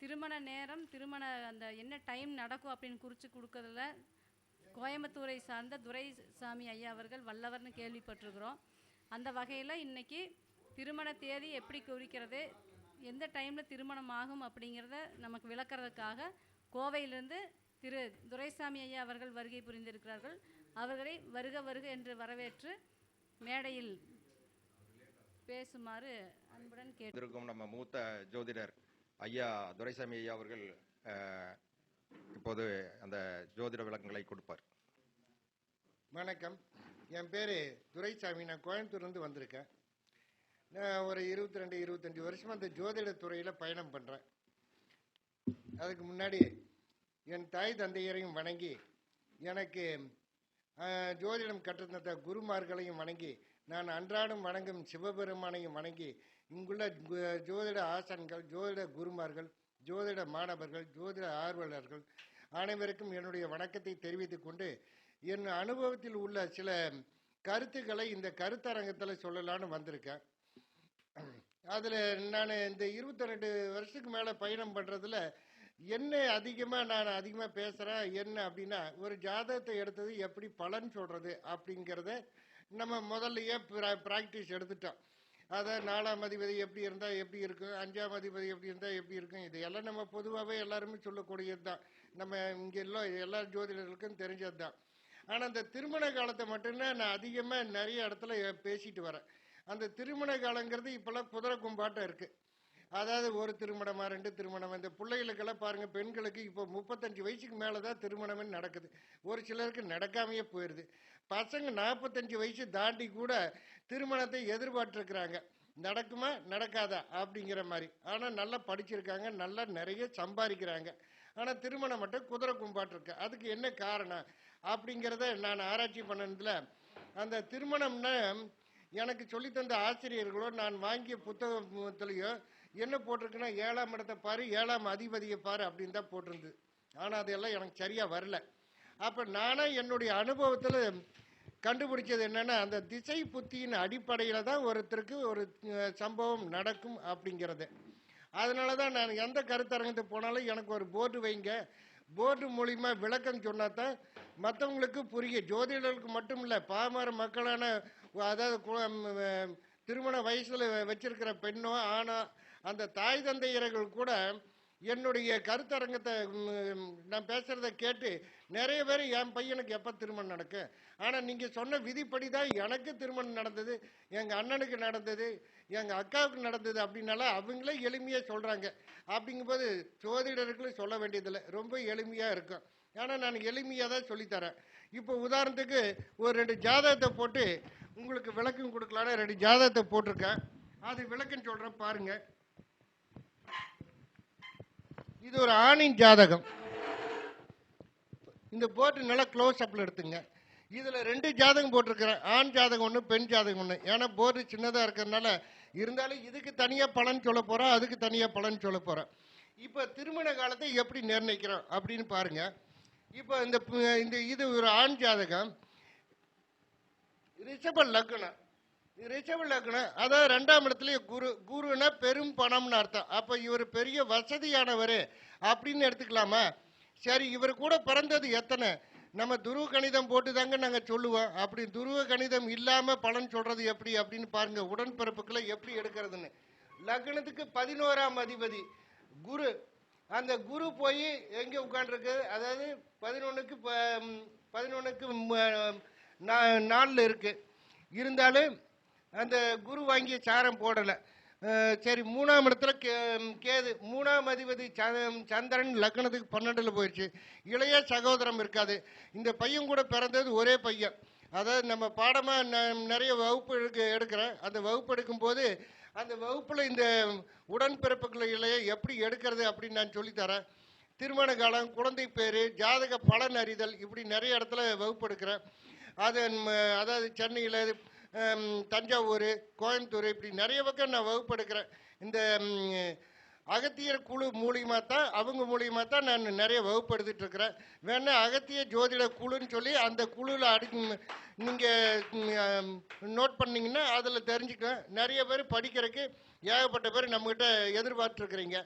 திருமண நேரம், திருமண அந்த என்ன டைம் நடக்கும் அப்படின்னு குறித்து கொடுக்கறதுல கோயம்புத்தூரை சார்ந்த துரைசாமி ஐயா அவர்கள் வல்லவர்னு கேள்விப்பட்டிருக்கிறோம். அந்த வகையில் இன்றைக்கி திருமண தேதி எப்படி குறிக்கிறது, எந்த டைமில் திருமணம் ஆகும் அப்படிங்கிறத நமக்கு விளக்கிறதுக்காக கோவையிலிருந்து திரு துரைசாமி ஐயா அவர்கள் வருகை புரிந்திருக்கிறார்கள். அவர்களை வருக வருக என்று வரவேற்று மேடையில் பேசுமாறு அன்புடன் கேட்டிருக்கும். நம்ம மூத்த ஜோதிடர் ஐயா துரைசாமி ஐயா அவர்கள் இப்போது அந்த ஜோதிட விளக்கங்களை கொடுப்பார். வணக்கம், என் பேர் துரைசாமி. நான் கோயம்புத்தூர்லேருந்து வந்திருக்கேன். நான் ஒரு 22-25 வருஷமாக அந்த ஜோதிட துறையில் பயணம் பண்ணுறேன். அதுக்கு முன்னாடி என் தாய் தந்தையரையும் வணங்கி, எனக்கு ஜோதிடம் கற்றுத்தந்த குருமார்களையும் வணங்கி, நான் அன்றாடம் வணங்கும் சிவபெருமானையும் வணங்கி, இங்குள்ள ஜோதிட ஆசான்கள், ஜோதிட குருமார்கள், ஜோதிட மாணவர்கள், ஜோதிட ஆர்வலர்கள் அனைவருக்கும் என்னுடைய வணக்கத்தை தெரிவித்துக் கொண்டு, என் அனுபவத்தில் உள்ள சில கருத்துக்களை இந்த கருத்தரங்கத்தில் சொல்லலான்னு வந்திருக்கேன். அதில் நான் இந்த 22 வருஷத்துக்கு மேலே பயணம் பண்ணுறதுல என்ன அதிகமாக பேசுகிறேன் என்ன அப்படின்னா, ஒரு ஜாதகத்தை எடுத்தது எப்படி பலன் சொல்கிறது அப்படிங்கிறத நம்ம முதல்லையே ப்ராக்டிஸ் எடுத்துட்டோம். அதாவது 4ஆம் அதிபதி எப்படி இருந்தால் எப்படி இருக்கும், 5ஆம் அதிபதி எப்படி இருந்தால் எப்படி இருக்கும், இதையெல்லாம் நம்ம பொதுவாகவே எல்லாருமே சொல்லக்கூடியது தான். நம்ம இங்கே எல்லாம் எல்லா ஜோதிடர்களுக்கும் தெரிஞ்சது தான். ஆனால் அந்த திருமண காலத்தை மட்டும்தான் நான் அதிகமாக நிறைய இடத்துல பேசிட்டு வரேன். அந்த திருமண காலங்கிறது இப்போல்லாம் குதிரை கும்பாட்டம் இருக்குது. அதாவது ஒரு திருமணமா 2 திருமணம். இந்த பிள்ளைகளுக்கெல்லாம் பாருங்கள், பெண்களுக்கு இப்போ 35 வயசுக்கு மேலே தான் திருமணமே நடக்குது. ஒரு சிலருக்கு நடக்காமையே போயிடுது. பசங்க 45 வயசு தாண்டி கூட திருமணத்தை எதிர்பார்த்துருக்குறாங்க. நடக்குமா நடக்காதா அப்படிங்கிற மாதிரி. ஆனால் நல்லா படிச்சிருக்காங்க, நல்லா நிறைய சம்பாதிக்கிறாங்க. ஆனால் திருமணம் மட்டும் குதிரை கும்பாட்டு இருக்கு. அதுக்கு என்ன காரணம் அப்படிங்கிறத நான் ஆராய்ச்சி பண்ணதில், அந்த திருமணம்னா எனக்கு சொல்லித்தந்த ஆசிரியர்களோ நான் வாங்கிய புத்தகத்திலையோ என்ன போட்டிருக்குன்னா, 7ஆம் இடத்தை பாரு, 7ஆம் அதிபதியை பாரு அப்படின்னு தான் போட்டிருந்தது. ஆனால் அதெல்லாம் எனக்கு சரியாக வரல. அப்போ நானும் என்னுடைய அனுபவத்தில் கண்டுபிடிச்சது என்னென்னா, அந்த திசை புத்தியின் அடிப்படையில் தான் ஒருத்தருக்கு ஒரு சம்பவம் நடக்கும் அப்படிங்கிறது. அதனால தான் நான் எந்த கருத்தரங்கத்தை போனாலும் எனக்கு ஒரு போர்டு வைங்க, போர்டு மூலிமா விளக்கம் சொன்னால் தான் மற்றவங்களுக்கு புரியும். ஜோதிடர்களுக்கு மட்டும் இல்லை, பாமர மக்களான, அதாவது திருமண வயசில் வச்சிருக்கிற பெண்ணோ ஆணோ, அந்த தாய் தந்தையர்கள் கூட என்னுடைய கருத்தரங்கத்தை நான் பேசுகிறத கேட்டு நிறைய பேர் என் பையனுக்கு எப்போ திருமணம் நடக்கும், ஆனால் நீங்கள் சொன்ன விதிப்படி தான் எனக்கு திருமணம் நடந்தது, எங்கள் அண்ணனுக்கு நடந்தது, எங்கள் அக்காவுக்கு நடந்தது அப்படின்னால அவங்களே எளிமையாக சொல்கிறாங்க. அப்படிங்கும்போது ஜோதிடர்களுக்கு சொல்ல வேண்டியதில்லை, ரொம்ப எளிமையாக இருக்கும். ஆனால் நான் எளிமையாக தான் சொல்லித்தரேன். இப்போ உதாரணத்துக்கு ஒரு 2 ஜாதகத்தை போட்டு உங்களுக்கு விளக்கம் கொடுக்கலான்னு 2 ஜாதகத்தை போட்டிருக்கேன். அது விளக்கம் சொல்கிறேன் பாருங்கள். இது ஒரு ஆணின் ஜாதகம். இந்த போட்டு நல்லா க்ளோஸ் அப்பில் எடுத்துங்க. இதில் 2 ஜாதகம் போட்டிருக்கிறேன், ஆண் ஜாதகம் ஒன்று, பெண் ஜாதகம் ஒன்று. ஏன்னா போர்டு சின்னதாக இருக்கிறதுனால, இருந்தாலும் இதுக்கு தனியாக பலன் சொல்ல போகிறோம், அதுக்கு தனியாக பலன் சொல்ல போகிறோம். இப்போ திருமண காலத்தை எப்படி நிர்ணயிக்கிறோம் அப்படின்னு பாருங்க. இப்போ இந்த இது ஒரு ஆண் ஜாதகம், ரிஷப லக்னம். ரிஷப லக்னம், அதாவது 2ஆம் இடத்துல குருன்னா பெரும் பணம்னு அர்த்தம். அப்போ இவர் பெரிய வசதியானவர் அப்படின்னு எடுத்துக்கலாமா? சரி, இவர் கூட பிறந்தது எத்தனை? நம்ம துருவ கணிதம் போட்டு தாங்க நாங்கள் சொல்லுவோம். அப்படி துருவ கணிதம் இல்லாமல் பலன் சொல்கிறது எப்படி அப்படின்னு பாருங்க, உடன்பிறப்புக்களை எப்படி எடுக்கிறதுன்னு. லக்னத்துக்கு 11ஆம் அதிபதி குரு. அந்த குரு போய் எங்கே உட்காண்டிருக்கு, அதாவது 11க்கு 4 இருக்கு. இருந்தாலும் அந்த குரு வாங்கிய சாரம் போடலை. சரி, 3ஆம் இடத்துல கேது, 3ஆம் அதிபதி சந்திரன் லக்னத்துக்கு 12ல் போயிடுச்சு. இளைய சகோதரம் இருக்காது. இந்த பையன் கூட பிறந்தது ஒரே பையன். அதாவது நம்ம பாடமாக நிறைய வகுப்பு எடுக்கிறேன். அந்த வகுப்பு எடுக்கும்போது அந்த வகுப்பில் இந்த உடன்பிறப்புகளை எப்படி எடுக்கிறது அப்படின்னு நான் சொல்லித்தரேன். திருமண காலம், குழந்தை பேர், ஜாதக பலன் அறிதல், இப்படி நிறைய இடத்துல வகுப்பு எடுக்கிறேன். அதாவது சென்னையில், தஞ்சாவூர், கோயம்புத்தூர், இப்படி நிறைய பக்கம் நான் வகுப்பு எடுக்கிறேன். இந்த அகத்தியர் குழு மூலியமாக தான், அவங்க மூலியமாக தான் நான் நிறைய வகுப்பு எடுத்துகிட்டு இருக்கிறேன். வேணா அகத்திய ஜோதிட குழுன்னு சொல்லி அந்த குழுவில் நீங்கள் நோட் பண்ணிங்கன்னா அதில் தெரிஞ்சுக்க. நிறைய பேர் படிக்கிறதுக்கு ஏகப்பட்ட பேர் நம்மகிட்ட எதிர்பார்த்துருக்குறீங்க.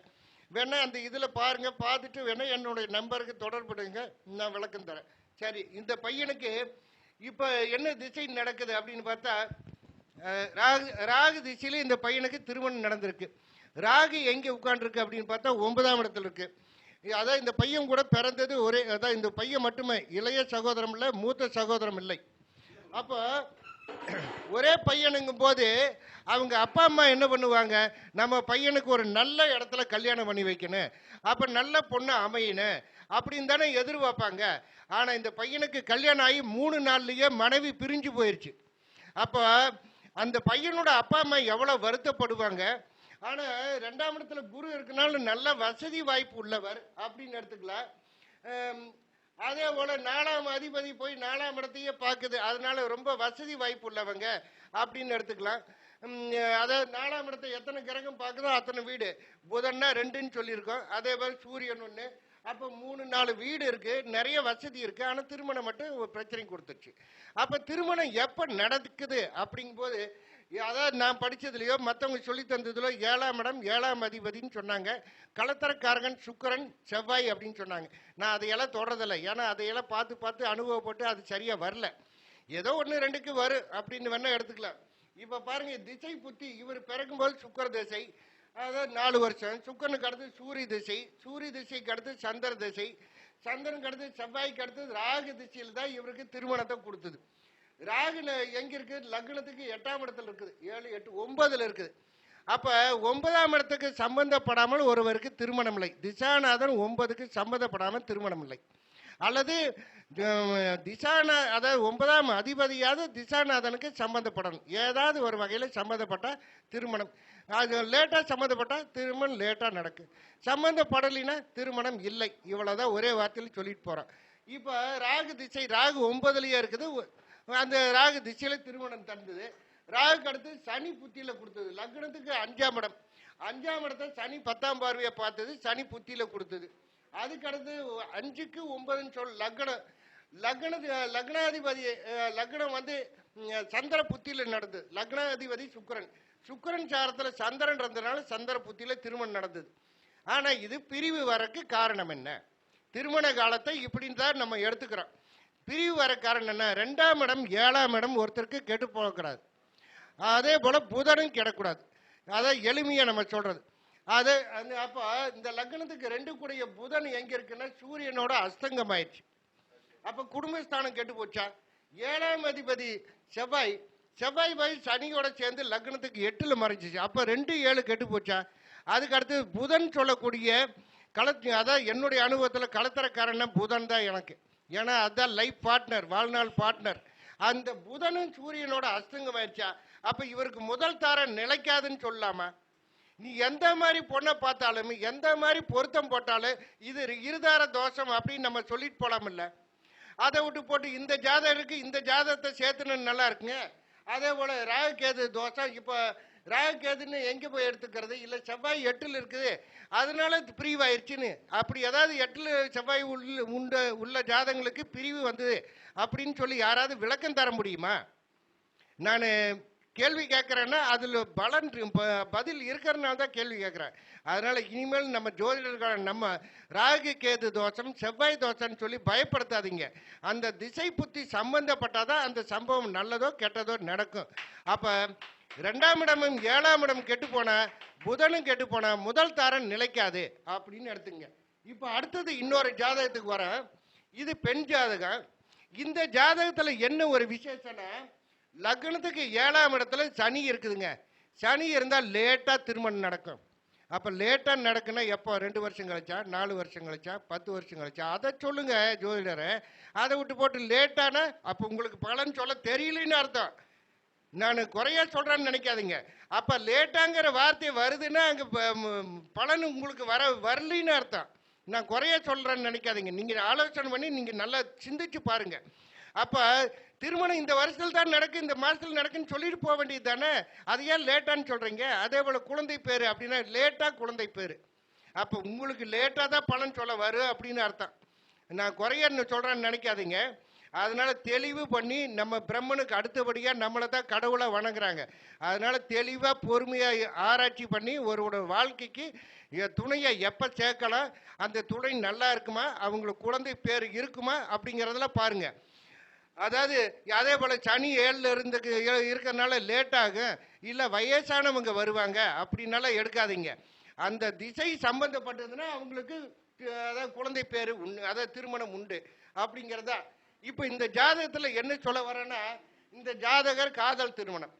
வேணா அந்த இதில் பாருங்க, பார்த்துட்டு வேணா என்னுடைய நம்பருக்கு தொடர்புடுங்க, நான் விளக்கம் தரேன். சரி, இந்த பையனுக்கு இப்போ என்ன திசை நடக்குது அப்படின்னு பார்த்தா, ராகு திசையில் இந்த பையனுக்கு திருமணம் நடந்திருக்கு. ராகு எங்கே உட்காந்துருக்கு அப்படின்னு பார்த்தா 9ஆம் இடத்துல இருக்கு. அதான் இந்த பையன் கூட பிறந்தது ஒரே, அதான் இந்த பையன் மட்டுமே, இளைய சகோதரம் இல்லை, மூத்த சகோதரம் இல்லை. அப்போ ஒரே பையனுங்கும் போது அவங்க அப்பா அம்மா என்ன பண்ணுவாங்க, நம்ம பையனுக்கு ஒரு நல்ல இடத்துல கல்யாணம் பண்ணி வைக்கணும், அப்போ நல்ல பொண்ணு அமையணும் அப்படின்னு தானே எதிர்பார்ப்பாங்க. ஆனால் இந்த பையனுக்கு கல்யாணம் ஆகி 3 நாள்லயே மனைவி பிரிஞ்சு போயிடுச்சு. அப்போ அந்த பையனோட அப்பா அம்மா எவ்வளோ வருத்தப்படுவாங்க. ஆனால் 2ஆம் இடத்துல குரு இருக்கனால நல்ல வசதி வாய்ப்பு உள்ளவர் அப்படின்னு எடுத்துக்கலாம். அதே போல் 4ஆம் அதிபதி போய் 4ஆம் இடத்தையே பார்க்குது, அதனால ரொம்ப வசதி வாய்ப்பு உள்ளவங்க அப்படின்னு எடுத்துக்கலாம். அதாவது 4ஆம் இடத்தை எத்தனை கிரகம் பார்க்குதோ அத்தனை வீடு. புதன்னா 2ன்னு சொல்லியிருக்கோம். அதே மாதிரி சூரியன் 1. அப்போ 3-4 வீடு இருக்கு, நிறைய வசதி இருக்கு. ஆனால் திருமணம் மட்டும் ஒரு பிரச்சனை கொடுத்துருச்சு. அப்போ திருமணம் எப்போ நடக்குது அப்படிங்கும்போது, அதாவது நான் படித்ததுலையோ மற்றவங்க சொல்லி தந்ததுலையோ 7ஆம் இடம் 7ஆம் அதிபதினு சொன்னாங்க. களத்திரக்காரகன் சுக்கிரன் செவ்வாய் அப்படின்னு சொன்னாங்க. நான் அதையெல்லாம் தொடரதில்லை, ஏன்னா அதையெல்லாம் பார்த்து பார்த்து அனுபவப்பட்டு அது சரியாக வரல. ஏதோ 1-2க்கு வரும் அப்படின்னு வேணா எடுத்துக்கலாம். இப்போ பாருங்க, திசை புத்தி இவர் பிறக்கும்போது சுக்கிர திசை, அதாவது 4 வருஷம். சுக்கிரனுக்கு அடுத்து சூரிய திசை, சூரிய திசைக்கு அடுத்து சந்திர திசை, சந்திரனுக்கு அடுத்து செவ்வாய்க்கு அடுத்து ராகு திசையில் தான் இவருக்கு திருமணத்தை கொடுத்தது. ராகு எங்க இருக்கு, லக்னத்துக்கு 8ஆம் இடத்துல இருக்குது, 7, 8, 9ல் இருக்குது. அப்ப 9ஆம் இடத்துக்கு சம்பந்தப்படாமல் ஒருவருக்கு திருமணம் இல்லை. திசாநாதன் 9க்கு சம்பந்தப்படாமல் திருமணம் இல்லை. அல்லது அதாவது 9ஆம் அதிபதியாவது திசாநாதனுக்கு சம்பந்தப்படணும். ஏதாவது ஒரு வகையில் சம்பந்தப்பட்ட திருமணம், அது லேட்டாக சம்மந்தப்பட்டால் திருமணம் லேட்டாக நடக்கும், சம்மந்தப்படலைன்னா திருமணம் இல்லை. இவ்வளோதான் ஒரே வார்த்தையில் சொல்லிட்டு போகிறோம். இப்போ ராகு திசை, ராகு 9லேயே இருக்குது. அந்த ராகு திசையில் திருமணம் தந்தது. ராகுக்கு அடுத்து சனி புத்தியில் கொடுத்தது. லக்னத்துக்கு 5ஆம் இடம், 5ஆம் இடத்தை சனி 10ஆம் பார்வையை பார்த்தது, சனி புத்தியில் கொடுத்தது. அதுக்கு அடுத்து 5க்கு 9ன்னு லக்னாதிபதி, லக்னம் வந்து சந்திர புத்தியில் நடந்தது. லக்னாதிபதி சுக்கிரன், சுக்கிரன் சாரத்தில் சந்திரன் இருந்ததுனால சந்திர புத்தியில் திருமணம் நடந்தது. ஆனால் இது பிரிவு வரக்கு காரணம் என்ன? திருமண காலத்தை இப்படின்னு தான் நம்ம எடுத்துக்கிறோம். பிரிவு வர காரணம் என்ன? 2ஆம் இடம் 7ஆம் இடம் ஒருத்தருக்கு கெட்டு போகக்கூடாது. அதே போல் புதனும் கெடக்கூடாது. அதை எளிமையாக நம்ம சொல்கிறது. அது அப்போ இந்த லக்னத்துக்கு 2 கூடிய புதன் எங்கே இருக்குன்னா சூரியனோட அஸ்தங்கம் ஆயிடுச்சு. அப்போ குடும்பஸ்தானம் கெட்டு போச்சா? 7ஆம் அதிபதி செவ்வாய், செவ்வாய் போய் சனியோட சேர்ந்து லக்னத்துக்கு 8ல் மறைஞ்சிச்சு. அப்போ 2, 7 கெட்டு போச்சா? அதுக்கு அடுத்து புதன் சொல்லக்கூடிய அதான் என்னுடைய அனுபவத்தில் களத்திரக்காரன்னா புதன் தான் எனக்கு. ஏன்னா அதுதான் லைஃப் பார்ட்னர், வாழ்நாள் பார்ட்னர். அந்த புதனும் சூரியனோட அஸ்தங்கம் ஆயிடுச்சா? அப்போ இவருக்கு முதல் தாரம் நிலைக்காதுன்னு சொல்லலாமா? நீ எந்த மாதிரி பொண்ணை பார்த்தாலும், எந்த மாதிரி பொருத்தம் போட்டாலும் இது இருதார தோஷம் அப்படின்னு நம்ம சொல்லிட்டு போலாமில்ல? அதை விட்டு போட்டு இந்த ஜாதகம் இருக்கு, இந்த ஜாதகத்தை சேர்த்துன்னு நல்லா இருக்குங்க. அதே போல் ராகு கேது தோஷம். இப்போ ராகு கேதுன்னு எங்கே போய் எடுத்துக்கிறது? இல்லை செவ்வாய் 8ல் இருக்குது அதனால பிரிவாயிருச்சுன்னு, அப்படி ஏதாவது 8ல் செவ்வாய் உள்ள ஜாதகங்களுக்கு பிரிவு வந்தது அப்படின்னு சொல்லி யாராவது விளக்கம் தர முடியுமா? நான் கேள்வி கேட்குறேன்னா அதில் பதில் இருக்கிறதுனால தான் கேள்வி கேட்குறேன். அதனால் இனிமேல் நம்ம ஜோதிடர்கள் நம்ம ராகு கேது தோஷம் செவ்வாய் தோஷம்னு சொல்லி பயப்படுத்தாதீங்க. அந்த திசை புத்தி சம்பந்தப்பட்டாதான் அந்த சம்பவம் நல்லதோ கெட்டதோ நடக்கும். அப்போ 2ஆம் இடமும் 7ஆம் இடம் கெட்டு போனா, புதனும் கெட்டு போனா முதல் தாரம் நிலைக்காது அப்படின்னு எடுத்துங்க. இப்போ அடுத்தது இன்னொரு ஜாதகத்துக்கு வரேன். இது பெண் ஜாதகம். இந்த ஜாதகத்தில் என்ன ஒரு விசேஷம்னா, லக்னத்துக்கு 7ஆம் இடத்துல சனி இருக்குதுங்க. சனி இருந்தால் லேட்டாக திருமணம் நடக்கும். அப்போ லேட்டாக நடக்குன்னா எப்போ? 2 வருஷம் கழிச்சா, 4 வருஷம் கழிச்சா, 10 வருஷம் கழிச்சா? அதை சொல்லுங்க ஜோதிடரை. அதை விட்டு போட்டு லேட்டானா அப்போ உங்களுக்கு பலன் சொல்ல தெரியலன்னு அர்த்தம். நான் குறையா சொல்கிறேன்னு நினைக்காதீங்க. அப்போ லேட்டாங்கிற வார்த்தை வருதுன்னா அங்கே பலன் உங்களுக்கு வரலின்னு அர்த்தம். நான் குறையா சொல்கிறேன்னு நினைக்காதீங்க. நீங்கள் ஆலோசனை பண்ணி நீங்கள் நல்லா சிந்திச்சு பாருங்கள். அப்போ திருமணம் இந்த வருஷத்தில் தான் நடக்கு, இந்த மாதத்தில் நடக்குன்னு சொல்லிட்டு போக வேண்டியது தானே. அது ஏன் லேட்டான்னு சொல்கிறீங்க? அதே போல் குழந்தை பேர் அப்படின்னா லேட்டாக குழந்தை பேர். அப்போ உங்களுக்கு லேட்டாக தான் பலன் சொல்ல வரும் அப்படின்னு அர்த்தம். நான் குறையன்னு சொல்கிறேன்னு நினைக்காதீங்க. அதனால தெளிவு பண்ணி நம்ம பிரம்மனுக்கு அடுத்தபடியா நம்மளை தான் கடவுளை வணங்குறாங்க. அதனால தெளிவா பொறுமையா ஆராய்ச்சி பண்ணி ஒரு வாழ்க்கைக்கு துணையை எப்ப சேர்க்கலாம், அந்த துணை நல்லா இருக்குமா, அவங்களுக்கு குழந்தை பேர் இருக்குமா அப்படிங்கறதெல்லாம் பாருங்க. அதாவது அதே போல சனி 7ல இருக்கிறதுனால லேட் ஆகும், இல்ல வயசானவங்க வருவாங்க அப்படின்னால எடுக்காதீங்க. அந்த திசை சம்பந்தப்பட்டதுன்னா அவங்களுக்கு அதாவது குழந்தை பேரு அதாவது திருமணம் உண்டு அப்படிங்கிறதா. இப்ப இந்த ஜாதகத்துல என்ன சொல்ல வரேன்னா, இந்த ஜாதகர் காதல் திருமணம்.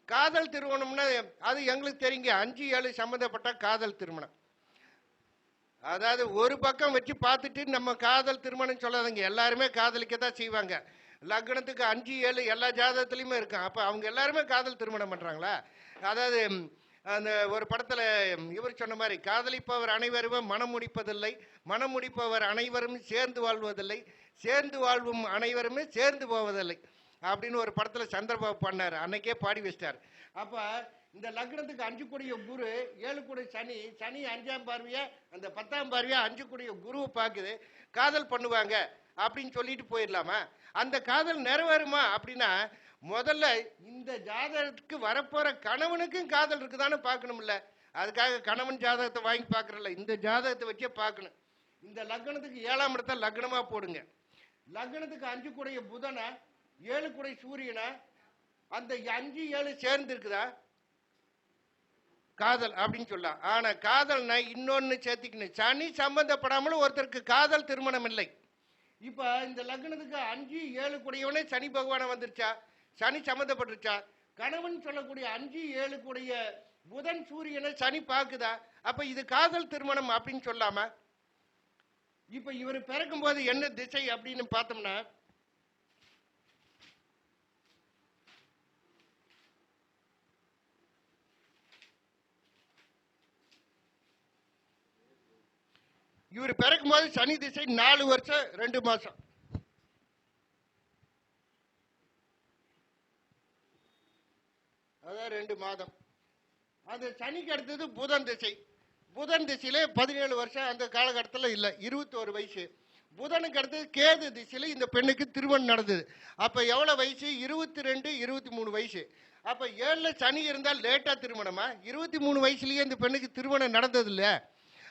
காதல் திருமணம்னா அது எங்களுக்கு தெரியுங்க, 5-7 சம்பந்தப்பட்ட காதல் திருமணம். அதாவது ஒரு பக்கம் வச்சு பார்த்துட்டு நம்ம காதல் திருமணம் சொல்லாதீங்க, எல்லாருமே காதலிக்க தான் செய்வாங்க. லக்னத்துக்கு 5-7 எல்லா ஜாதகத்திலையுமே இருக்கும். அப்ப அவங்க எல்லாருமே காதல் திருமணம் பண்றாங்களா? அதாவது அந்த ஒரு படத்துல இவர் சொன்ன மாதிரி, காதலிப்பவர் அனைவரும் மனம் முடிப்பதில்லை, மனம் முடிப்பவர் அனைவரும் சேர்ந்து வாழ்வதில்லை, சேர்ந்து வாழ்வும் அனைவருமே சேர்ந்து போவதில்லை அப்படின்னு ஒரு படத்துல சந்திரபாபு பண்ணாரு, அன்னைக்கே பாடி வச்சிட்டார். அப்ப இந்த லக்னத்துக்கு 5 கூடிய குரு, 7 கூடிய சனி, சனி 5ஆம் பார்வையா அந்த 10ஆம் பார்வையா 5 கூடிய குருவை பார்க்குது, காதல் பண்ணுவாங்க அப்படின்னு சொல்லிட்டு போயிடலாமா? அந்த காதல் நிறைவேறுமா அப்படின்னா முதல்ல இந்த ஜாதகத்துக்கு வரப்போற கணவனுக்கும் காதல் இருக்குதான்னு பார்க்கணும்ல. அதுக்காக கணவன் ஜாதகத்தை வாங்கி பார்க்கறல, இந்த ஜாதகத்தை வச்சே பார்க்கணும். இந்த லக்னத்துக்கு 7ஆம் இடத்தை லக்னமா போடுங்க. லக்னத்துக்கு 5 கூடிய புதனா 7 கூடிய சூரியனா, அந்த 5-7 சேர்ந்து இருக்குதா காதல் அப்படின்னு சொல்லலாம். ஆனா காதல்னா இன்னொன்னு சேர்த்திக்கணும், சனி சம்பந்தப்படாமலும் ஒருத்தருக்கு காதல் திருமணம் இல்லை. இப்ப இந்த லக்னத்துக்கு 5-7 கூடியவனே சனி பகவான வந்துருச்சா, சனி சம்பந்தப்பட்டுருச்சா? கணவன் சொல்லக்கூடிய 5-7 கூடிய புதன் சூரியனை சனி பாக்குதா? அப்ப இது காதல் திருமணம் அப்படின்னு சொல்லாம. இப்ப இவர் பிறக்கும் போது என்ன திசை அப்படின்னு பார்த்தோம்னா, இவர் பிறக்கும் போது சனி திசை 4 வருஷம் 2 மாசம். அதான் 2 மாதம். அந்த சனிக்கு அடுத்தது புதன் திசை. புதன் திசையில 17 வருஷம் அந்த காலகட்டத்தில் இல்லை, 21 வயசு. புதனுக்கு அடுத்தது கேது திசையில இந்த பெண்ணுக்கு திருமணம் நடந்தது. அப்ப எவ்வளவு வயசு? 22, 23 வயசு. அப்ப 7ல சனி இருந்தால் லேட்டா திருமணமா? 23 வயசுலயே இந்த பெண்ணுக்கு திருமணம் நடந்தது இல்ல.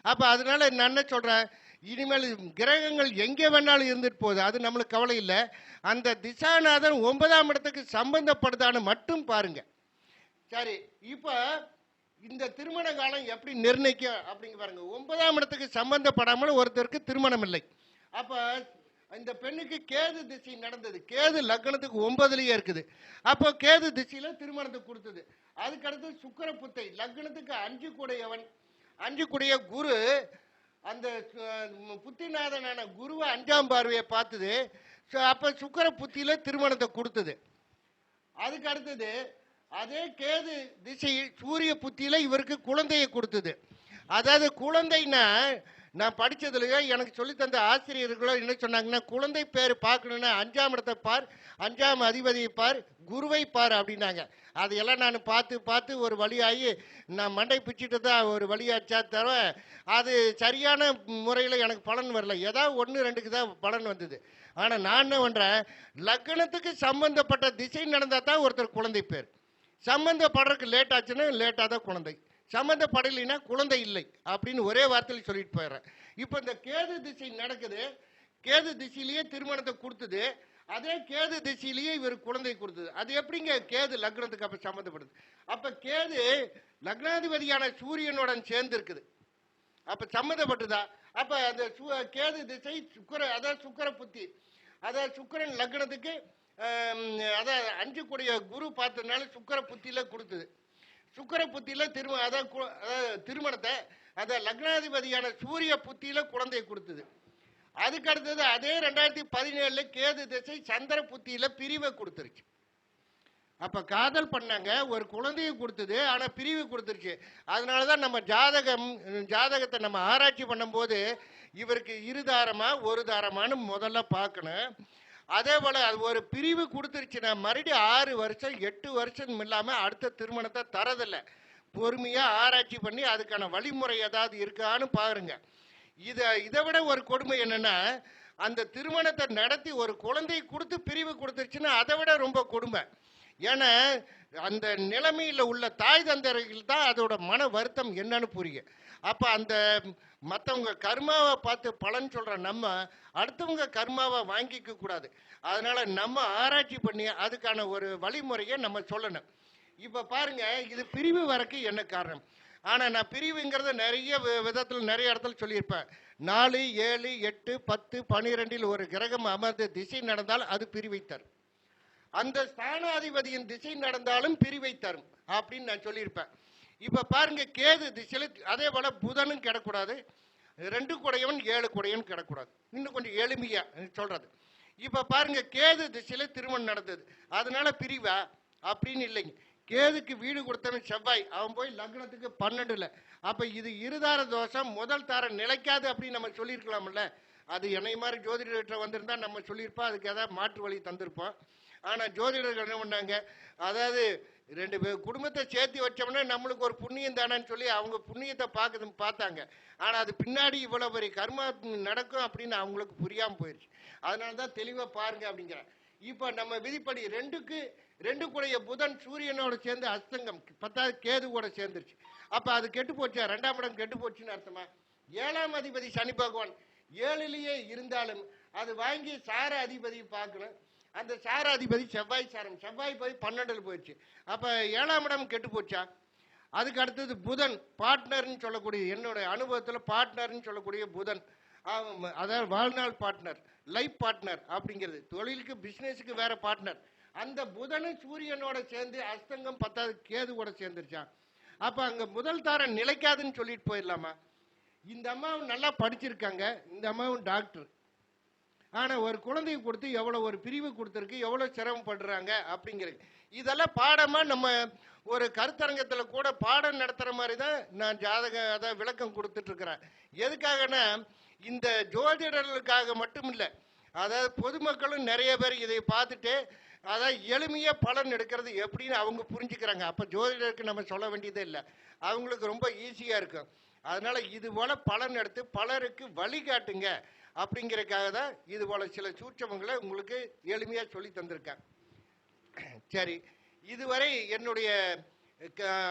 அப்ப அதனால நான் என்ன சொல்றேன், இனிமேல் கிரகங்கள் எங்கே வேணாலும் இருந்துட்டு போகுது, அது நம்மளுக்கு கவலை இல்லை. அந்த திசாநாதன் 9ஆம் இடத்துக்கு சம்பந்தப்படுதான்னு மட்டும் பாருங்க. சரி, இப்ப இந்த திருமண காலம் எப்படி நிர்ணயிக்கும் அப்படிங்க பாருங்க. 9ஆம் இடத்துக்கு சம்பந்தப்படாமல் ஒருத்தருக்கு திருமணம் இல்லை. அப்ப இந்த பெண்ணுக்கு கேது திசை நடந்தது, கேது லக்னத்துக்கு 9லயே இருக்குது. அப்போ கேது திசையில திருமணத்தை கொடுத்தது. அதுக்கு அடுத்து சுக்கிர புத்தை, லக்னத்துக்கு 5 கூடையவன், 5 கூடிய குரு, அந்த புத்திநாதனான குருவை 5ஆம் பார்வையை பார்த்தது. அப்ப சுக்கிர புத்தியில திருமணத்தை கொடுத்தது. அதுக்கு அடுத்தது அதே கேது திசை சூரிய புத்தியில இவருக்கு குழந்தையை கொடுத்தது. அதாவது குழந்தைன்னா, நான் படிச்சதுலயோ எனக்கு சொல்லி தந்த ஆசிரியர்களோ என்ன சொன்னாங்கன்னா, குழந்தை பேர் பார்க்கணும்னா 5ஆம் இடத்தை பார், 5ஆம் அதிபதியை பார், குருவை பார் அப்படின்னாங்க. அதையெல்லாம் நான் பார்த்து ஒரு வழியாகி நான் மண்டை பிச்சுட்டு தான் ஒரு வழியாச்சா தவிர அது சரியான முறையில் எனக்கு பலன் வரல. ஏதாவது 1-2க்கு தான் பலன் வந்தது. ஆனால் நான் என்ன பண்ணுறேன், லக்னத்துக்கு சம்பந்தப்பட்ட திசை நடந்தால் தான் ஒருத்தர் குழந்தை பேர். சம்பந்தப்படுறதுக்கு லேட் ஆச்சுன்னா லேட்டாக தான் குழந்தை, சம்பந்தப்படலைன்னா குழந்தை இல்லை அப்படின்னு ஒரே வார்த்தையில் சொல்லிட்டு போயிடுறேன். இப்போ இந்த கேது திசை நடக்குது, கேது திசையிலேயே திருமணத்தை கொடுத்தது, அதே கேது திசையிலேயே இவர் குழந்தை கொடுத்தது. அது எப்படிங்க கேது லக்னத்துக்கு அப்ப சம்பந்தப்படுது? அப்ப கேது லக்னாதிபதியான சூரியனுடன் சேர்ந்து இருக்குது, அப்ப சம்மந்தப்பட்டுதா? அப்ப அந்த கேது திசை அதாவது சுக்கிர புத்தி, அதாவது சுக்கிரன் லக்னத்துக்கு அதாவது 5 கூடிய குரு பார்த்ததுனால சுக்கிர புத்தியில கொடுத்தது. சுக்கிர புத்தியில திருமணத்தை அத லக்னாதிபதியான சூரிய புத்தியில குழந்தையை கொடுத்தது. அதுக்கு அடுத்தது அதே 2017 கேது திசை சந்திர புத்தியில பிரிவை கொடுத்துருச்சு. அப்ப காதல் பண்ணாங்க, ஒரு குழந்தையை கொடுத்தது, ஆனா பிரிவு கொடுத்துருச்சு. அதனாலதான் நம்ம ஜாதகத்தை நம்ம ஆராய்ச்சி பண்ணும் போது இவருக்கு 2 தாரமா 1 தாரமானு முதல்ல பார்க்கணும். அதே போல அது ஒரு பிரிவு கொடுத்துருச்சுன்னா மறுபடியும் 6 வருஷம் 8 வருஷம் இல்லாம அடுத்த திருமணத்தை தரதில்லை. பொறுமையா ஆராய்ச்சி பண்ணி அதுக்கான வழிமுறை ஏதாவது இருக்கான்னு பாருங்க. இதை விட ஒரு கொடுமை என்னன்னா, அந்த திருமணத்தை நடத்தி ஒரு குழந்தை கொடுத்து பிரிவு கொடுத்துருச்சுன்னா அதை விட ரொம்ப கொடுமை. ஏன்னா அந்த நிலைமையில் உள்ள தாய் தந்தைகள் தான் அதோட மன வருத்தம் என்னன்னு புரியும். அப்போ அந்த மற்றவங்க கர்மாவை பார்த்து பலன் சொல்கிற நம்ம அடுத்தவங்க கர்மாவை வாங்கிக்க கூடாது. அதனால நம்ம ஆராய்ச்சி பண்ணி அதுக்கான ஒரு வழிமுறையை நம்ம சொல்லணும். இப்போ பாருங்க, இது பிரிவு வரைக்கும் என்ன காரணம்? ஆனால் நான் பிரிவுங்கிறத நிறைய விதத்தில் நிறைய இடத்துல சொல்லியிருப்பேன். 4, 7, 8, 10, 12 ஒரு கிரகம் அமர்ந்து திசை நடந்தால் அது பிரிவை தரும். அந்த ஸ்தானாதிபதியின் திசை நடந்தாலும் பிரிவை தரும் அப்படின்னு நான் சொல்லியிருப்பேன். இப்ப பாருங்க, கேது திசையில அதே போல புதனும் கிடக்கூடாது, 2 குடையவன் 7 குடையவன் கிடக்கூடாது. இன்னும் கொஞ்சம் எளிமையா சொல்றது. இப்ப பாருங்க, கேது திசையில திருமணம் நடந்தது, அதனால பிரிவா அப்படின்னு இல்லைங்க. கேதுக்கு வீடு கொடுத்தவன் செவ்வாய், அவன் போய் லக்னத்துக்கு 12ல. அப்ப இது இருதார தோஷம், முதல் தாரம் நிலைக்காது அப்படின்னு நம்ம சொல்லியிருக்கலாம்ல. அது என்னை மாதிரி ஜோதிடர்கிட்ட வந்திருந்தா நம்ம சொல்லியிருப்போம், அதுக்கு ஏதாவது மாற்று வழி தந்திருப்போம். ஆனால் ஜோதிடர்கள் என்ன பண்ணாங்க, அதாவது 2 பேர் குடும்பத்தை சேர்த்து வச்சோம்னா நம்மளுக்கு ஒரு புண்ணியம் தானேன்னு சொல்லி அவங்க புண்ணியத்தை பார்த்தாங்க. ஆனால் அது பின்னாடி இவ்வளோ பெரிய கர்மா நடக்கும் அப்படின்னு அவங்களுக்கு புரியாமல் போயிடுச்சு. அதனால தான் தெளிவாக பாருங்க அப்படிங்கிறேன். இப்போ நம்ம விதிப்படி 2 கூடைய புதன் சூரியனோட சேர்ந்து அஸ்தங்கம், 10வது கேது கூட சேர்ந்துருச்சு. அப்போ அது கெட்டு போச்சு, 2ஆம் இடம் கெட்டு போச்சுன்னு அர்த்தமா? 7ஆம் அதிபதி சனி பகவான் 7லேயே இருந்தாலும் அது வாங்கி சார அதிபதி பார்க்கணும். அந்த சார அதிபதி செவ்வாய் சாரம், செவ்வாய் போய் 12ல் போயிடுச்சு. அப்போ 7ஆம் இடம் கெட்டு போச்சா? அதுக்கு அடுத்தது புதன் பார்ட்னர்னு சொல்லக்கூடிய, என்னோட அனுபவத்தில் பார்ட்னர்னு சொல்லக்கூடிய புதன், அதாவது வாழ்நாள் பார்ட்னர், லைஃப் பார்ட்னர் அப்படிங்கிறது, தொழிலுக்கு பிஸ்னஸுக்கு வேற பார்ட்னர். அந்த புதனும் சூரியனோட சேர்ந்து அஸ்தங்கம் 10வது கேது கூட சேர்ந்துருச்சான். அப்போ அங்கே முதல் தாரம் நிலைக்காதுன்னு சொல்லிட்டு போயிடலாமா? இந்த அம்மாவும் நல்லா படிச்சிருக்காங்க, இந்த அம்மாவும் டாக்டர். ஆனால் ஒரு குழந்தையை கொடுத்து எவ்வளோ ஒரு பிரிவு கொடுத்துருக்கு, எவ்வளோ சிரமப்படுறாங்க அப்படிங்கிறது. இதெல்லாம் பாடமாக நம்ம ஒரு கருத்தரங்கத்தில் கூட பாடம் நடத்துகிற மாதிரி தான் நான் அதான் விளக்கம் கொடுத்துட்ருக்கிறேன். எதுக்காகனா, இந்த ஜோதிடர்களுக்காக மட்டும் இல்லை, அதாவது பொதுமக்களும் நிறைய பேர் இதை பார்த்துட்டு அதாவது எளிமையாக பலன் எடுக்கிறது எப்படின்னு அவங்க புரிஞ்சுக்கிறாங்க. அப்போ ஜோதிடருக்கு நம்ம சொல்ல வேண்டியதே இல்லை, அவங்களுக்கு ரொம்ப ஈஸியாக இருக்கும். அதனால் இது போல் பலன் எடுத்து பலருக்கு வழிகாட்டுங்க அப்படிங்கிறதுக்காக தான் இது போல சில சூட்சமங்களை உங்களுக்கு எளிமையாக சொல்லி தந்திருக்கேன். சரி, இதுவரை என்னுடைய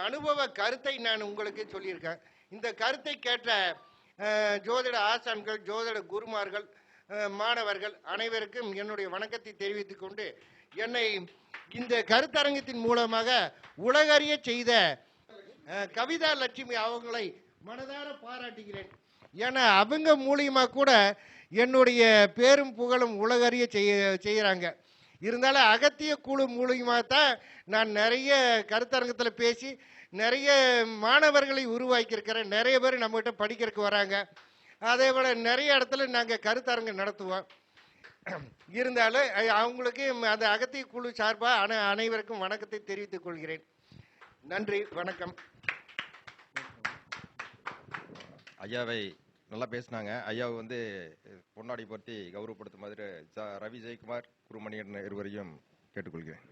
அனுபவ கருத்தை நான் உங்களுக்கு சொல்லியிருக்கேன். இந்த கருத்தை கேட்ட ஜோதிட ஆசான்கள், ஜோதிட குருமார்கள், மாணவர்கள் அனைவருக்கும் என்னுடைய வணக்கத்தை தெரிவித்துக் கொண்டு, என்னை இந்த கருத்தரங்கத்தின் மூலமாக உலகறிய செய்த கவிதா லட்சுமி அவங்களை மனதார பாராட்டுகிறேன். ஏன்னா அவங்க மூலியமா கூட என்னுடைய பேரும் புகழும் உலகறிய செய்கிறாங்க. இருந்தாலும் அகத்திய குழு மூலியமாக தான் நான் நிறைய கருத்தரங்கத்தில் பேசி நிறைய மாணவர்களை உருவாக்கியிருக்கிறேன். நிறைய பேர் நம்மகிட்ட படிக்கிறதுக்கு வராங்க. அதே போல் நிறைய இடத்துல நாங்கள் கருத்தரங்கம் நடத்துவோம். இருந்தாலும் அவங்களுக்கு அந்த அகத்திய குழு சார்பாக அனைவருக்கும் வணக்கத்தை தெரிவித்துக் கொள்கிறேன். நன்றி, வணக்கம். ஐயாவை நல்லா பேசினாங்க. ஐயாவை பொன்னாடி பற்றி கௌரவப்படுத்தும் மாதிரி ரவி ஜெயக்குமார், குருமணியன் இருவரையும் கேட்டுக்கொள்கிறேன்.